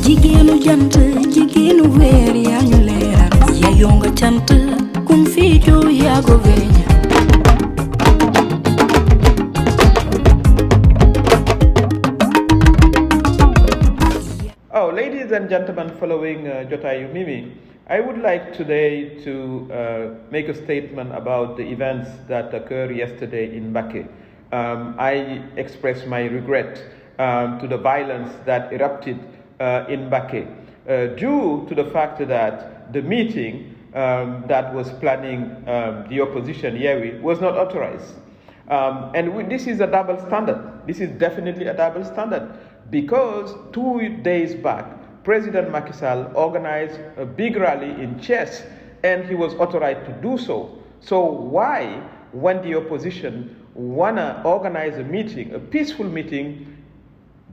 jigéenu jant jigéenu weer yaa ñu leeral ya yonga cant kun fi jo yaa go veña Oh, ladies and gentlemen, following Jotaayu Mimi, I would like today to make a statement about the events that occurred yesterday in Bakke. I express my regret to the violence that erupted in Bakke due to the fact that the meeting that was planning the opposition, Yewi, was not authorized. This is a double standard. This is definitely a double standard because 2 days back, President Macky Sall organized a big rally in Thiès and he was authorized to do so. So why, when the opposition wanna organize a meeting, a peaceful meeting,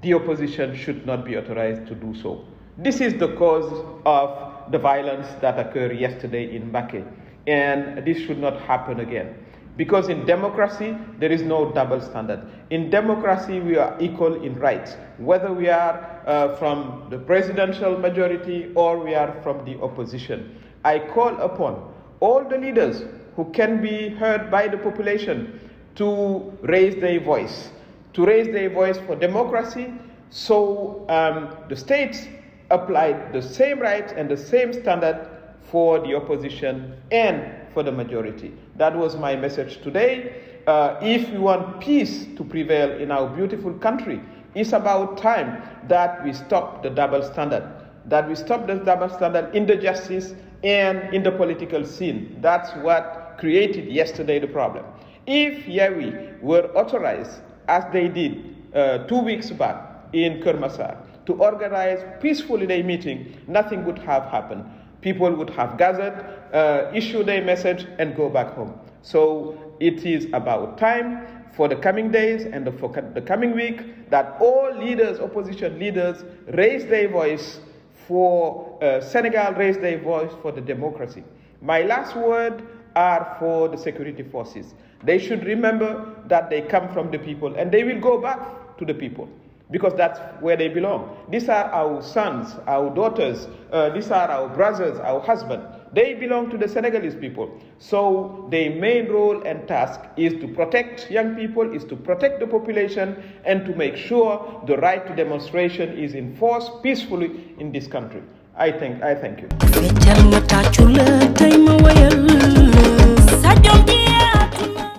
the opposition should not be authorized to do so? This is the cause of the violence that occurred yesterday in Bakke, and this should not happen again. Because in democracy, there is no double standard. In democracy, we are equal in rights, whether we are from the presidential majority or we are from the opposition. I call upon all the leaders who can be heard by the population to raise their voice for democracy, so the states applied the same rights and the same standard for the opposition and for the majority. That was my message today. If we want peace to prevail in our beautiful country, it's about time that we stop the double standard, in the justice and in the political scene. That's what created yesterday the problem. If Yawi were authorized, as they did 2 weeks back in Kermassar, to organize peacefully their meeting, nothing would have happened. People would have gathered, issued a message, and go back home. So it is about time for the coming days and for the coming week that all leaders, opposition leaders, raise their voice for Senegal, raise their voice for the democracy. My last word are for the security forces. They should remember that they come from the people and they will go back to the people, because that's where they belong. These are our sons, our daughters, these are our brothers, our husbands. They belong to the Senegalese people. So their main role and task is to protect young people, is to protect the population, and to make sure the right to demonstration is enforced peacefully in this country. I thank you.